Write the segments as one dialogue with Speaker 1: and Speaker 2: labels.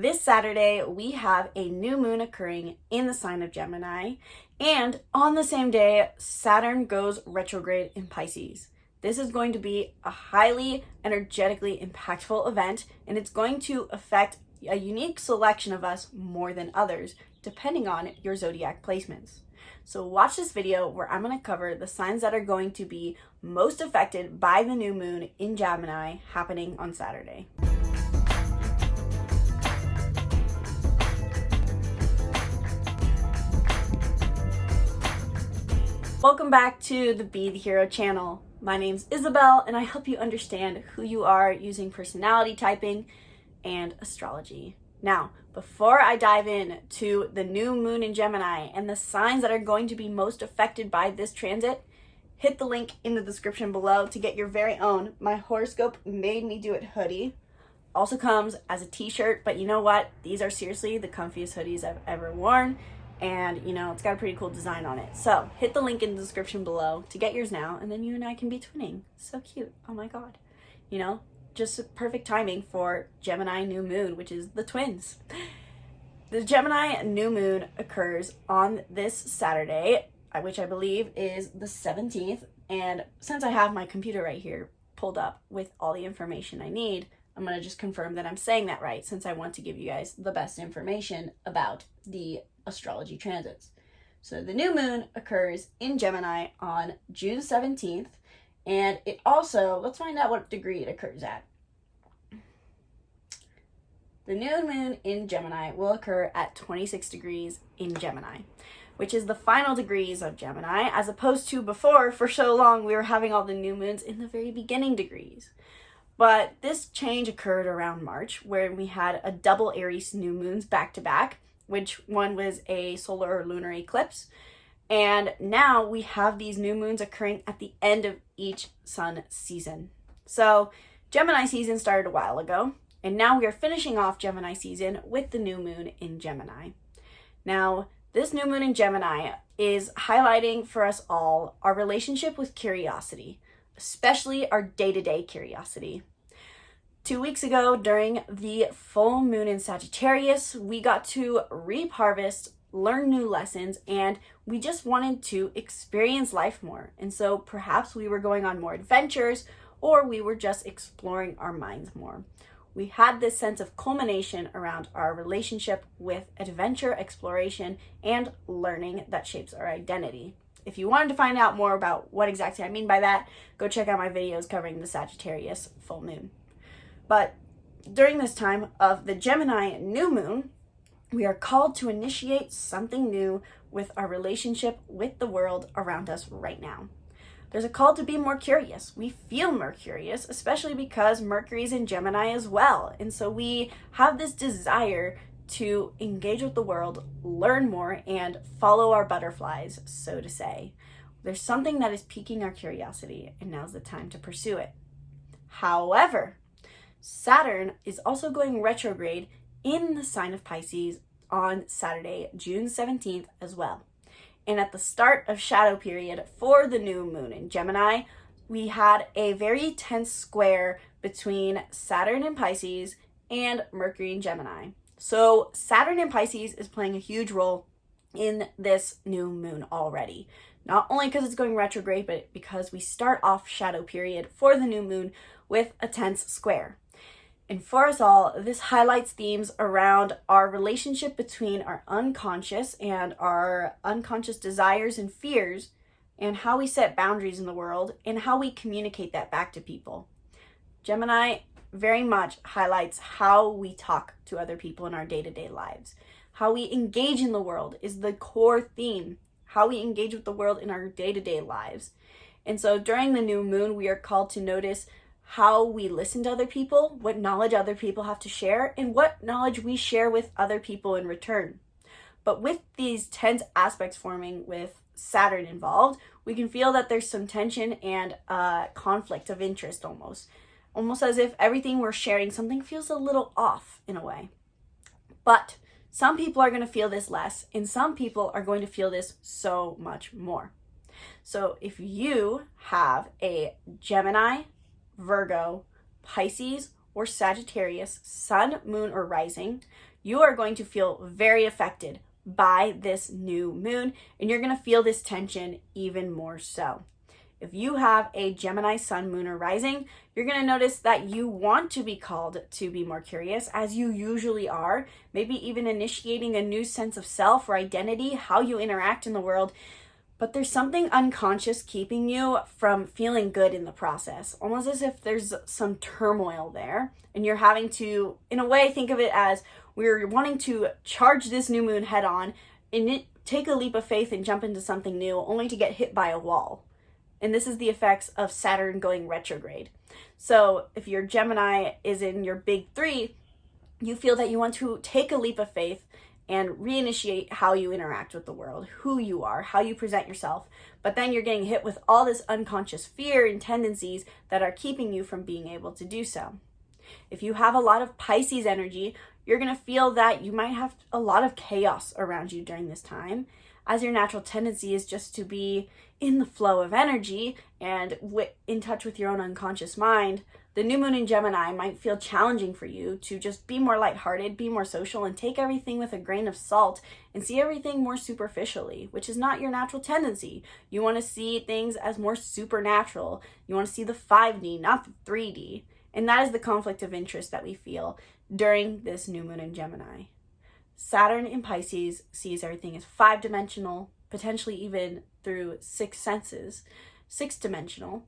Speaker 1: This Saturday, we have a new moon occurring in the sign of Gemini, and on the same day, Saturn goes retrograde in Pisces. This is going to be a highly energetically impactful event, and it's going to affect a unique selection of us more than others, depending on your zodiac placements. So watch this video where I'm going to cover the signs that are going to be most affected by the new moon in Gemini happening on Saturday. Welcome back to the Be the Hero channel. My name's Isabel, and I help you understand who you are using personality typing and astrology. Now, before I dive in to the new moon in Gemini and the signs that are going to be most affected by this transit, hit the link in the description below to get your very own My Horoscope Made Me Do It hoodie. Also comes as a t-shirt, but you know what? These are seriously the comfiest hoodies I've ever worn. And, it's got a pretty cool design on it. So hit the link in the description below to get yours now, and then you and I can be twinning. So cute. Oh my God. Just perfect timing for Gemini new moon, which is the twins. The Gemini new moon occurs on this Saturday, which I believe is the 17th. And since I have my computer right here pulled up with all the information I need, I'm going to just confirm that I'm saying that right, since I want to give you guys the best information about the astrology transits. So the new moon occurs in Gemini on June 17th, and it also, let's find out what degree it occurs at. The new moon in Gemini will occur at 26 degrees in Gemini, which is the final degrees of Gemini, as opposed to before, for so long, we were having all the new moons in the very beginning degrees. But this change occurred around March, where we had a double Aries new moons back to back, which one was a solar or lunar eclipse. And now we have these new moons occurring at the end of each sun season. So Gemini season started a while ago, and now we are finishing off Gemini season with the new moon in Gemini. Now, this new moon in Gemini is highlighting for us all our relationship with curiosity, especially our day-to-day curiosity. 2 weeks ago, during the full moon in Sagittarius, we got to reap harvest, learn new lessons, and we just wanted to experience life more. And so perhaps we were going on more adventures, or we were just exploring our minds more. We had this sense of culmination around our relationship with adventure, exploration, and learning that shapes our identity. If you wanted to find out more about what exactly I mean by that, go check out my videos covering the Sagittarius full moon. But during this time of the Gemini new moon, we are called to initiate something new with our relationship with the world around us right now. There's a call to be more curious. We feel more curious, especially because Mercury's in Gemini as well. And so we have this desire to engage with the world, learn more, and follow our butterflies, so to say. There's something that is piquing our curiosity, and now's the time to pursue it. However, Saturn is also going retrograde in the sign of Pisces on Saturday, June 17th as well. And at the start of shadow period for the new moon in Gemini, we had a very tense square between Saturn in Pisces and Mercury in Gemini. So Saturn in Pisces is playing a huge role in this new moon already. Not only because it's going retrograde, but because we start off shadow period for the new moon with a tense square. And for us all, this highlights themes around our relationship between our unconscious and our unconscious desires and fears, and how we set boundaries in the world, and how we communicate that back to people. Gemini very much highlights how we talk to other people in our day-to-day lives. How we engage in the world is the core theme. How we engage with the world in our day-to-day lives. And so during the new moon, we are called to notice how we listen to other people, what knowledge other people have to share, and what knowledge we share with other people in return. But with these tense aspects forming with Saturn involved, we can feel that there's some tension and conflict of interest almost as if everything we're sharing, something feels a little off in a way. But some people are going to feel this less, and some people are going to feel this so much more. So if you have a Gemini, Virgo, Pisces, or Sagittarius, sun, moon, or rising, you are going to feel very affected by this new moon, and you're going to feel this tension even more so. If you have a Gemini sun, moon, or rising, you're going to notice that you want to be called to be more curious, as you usually are, maybe even initiating a new sense of self or identity, how you interact in the world. But there's something unconscious keeping you from feeling good in the process, almost as if there's some turmoil there, and you're having to, in a way, think of it as we're wanting to charge this new moon head on and take a leap of faith and jump into something new, only to get hit by a wall. And this is the effects of Saturn going retrograde. So if your Gemini is in your big three, you feel that you want to take a leap of faith and reinitiate how you interact with the world, who you are, how you present yourself. But then you're getting hit with all this unconscious fear and tendencies that are keeping you from being able to do so. If you have a lot of Pisces energy, you're going to feel that you might have a lot of chaos around you during this time, as your natural tendency is just to be in the flow of energy and in touch with your own unconscious mind. The new moon in Gemini might feel challenging for you to just be more lighthearted, be more social, and take everything with a grain of salt and see everything more superficially, which is not your natural tendency. You want to see things as more supernatural. You want to see the 5D, not the 3D. And that is the conflict of interest that we feel during this new moon in Gemini. Saturn in Pisces sees everything as 5-dimensional, potentially even through 6 senses, 6-dimensional,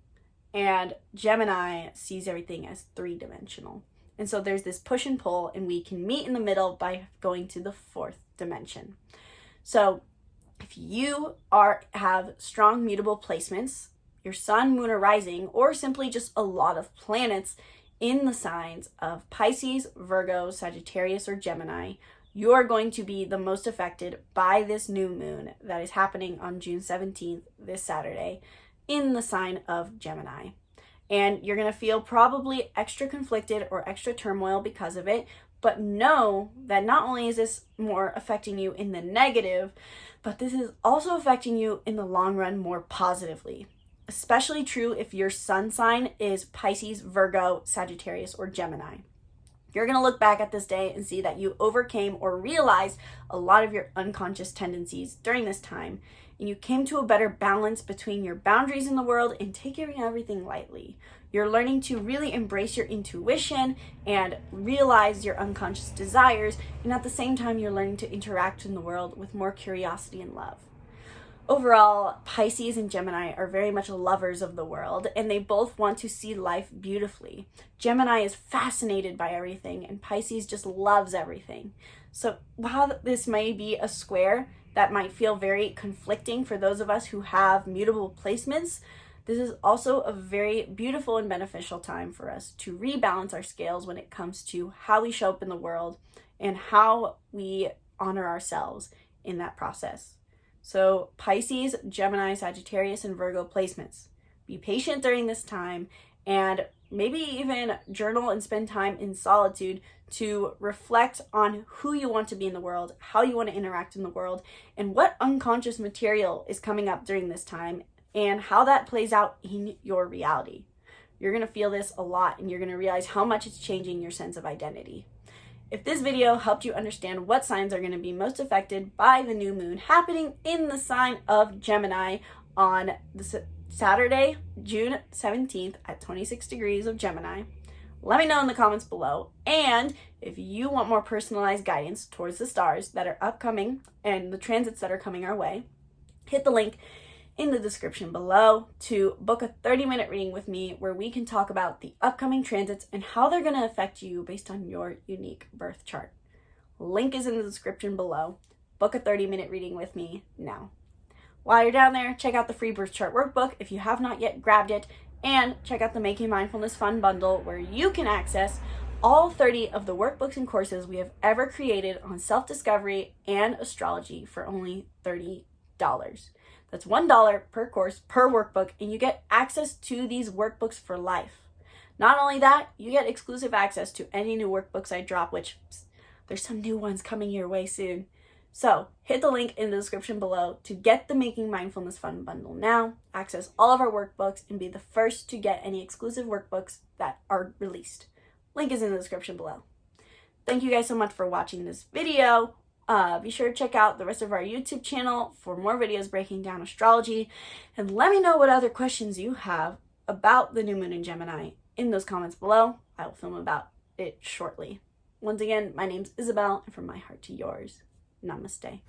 Speaker 1: and Gemini sees everything as 3-dimensional. And so there's this push and pull, and we can meet in the middle by going to the 4th dimension. So if you have strong mutable placements, your sun, moon, or rising, or simply just a lot of planets in the signs of Pisces, Virgo, Sagittarius, or Gemini, you are going to be the most affected by this new moon that is happening on June 17th, this Saturday, in the sign of Gemini. And you're going to feel probably extra conflicted or extra turmoil because of it, but know that not only is this more affecting you in the negative, but this is also affecting you in the long run more positively. Especially true if your sun sign is Pisces, Virgo, Sagittarius, or Gemini. You're going to look back at this day and see that you overcame or realized a lot of your unconscious tendencies during this time, and you came to a better balance between your boundaries in the world and taking everything lightly. You're learning to really embrace your intuition and realize your unconscious desires, and at the same time, you're learning to interact in the world with more curiosity and love. Overall, Pisces and Gemini are very much lovers of the world, and they both want to see life beautifully. Gemini is fascinated by everything, and Pisces just loves everything. So while this may be a square that might feel very conflicting for those of us who have mutable placements, this is also a very beautiful and beneficial time for us to rebalance our scales when it comes to how we show up in the world and how we honor ourselves in that process. So Pisces, Gemini, Sagittarius, and Virgo placements. Be patient during this time, and maybe even journal and spend time in solitude to reflect on who you want to be in the world, how you want to interact in the world, and what unconscious material is coming up during this time, and how that plays out in your reality. You're going to feel this a lot, and you're going to realize how much it's changing your sense of identity. If this video helped you understand what signs are going to be most affected by the new moon happening in the sign of Gemini on Saturday, June 17th at 26 degrees of Gemini, let me know in the comments below. And if you want more personalized guidance towards the stars that are upcoming and the transits that are coming our way, hit the link in the description below to book a 30-minute reading with me where we can talk about the upcoming transits and how they're going to affect you based on your unique birth chart. Link is in the description below. Book a 30-minute reading with me now. While you're down there, check out the free birth chart workbook if you have not yet grabbed it, and check out the Making Mindfulness Fun bundle where you can access all 30 of the workbooks and courses we have ever created on self-discovery and astrology for only $30. That's $1 per course per workbook, and you get access to these workbooks for life. Not only that, you get exclusive access to any new workbooks I drop, which there's some new ones coming your way soon. So hit the link in the description below to get the Making Mindfulness Fun bundle now, access all of our workbooks, and be the first to get any exclusive workbooks that are released. Link is in the description below. thank you guys so much for watching this video. Be sure to check out the rest of our YouTube channel for more videos breaking down astrology. And let me know what other questions you have about the new moon in Gemini in those comments below. I will film about it shortly. Once again, my name's Isabel, and from my heart to yours, namaste.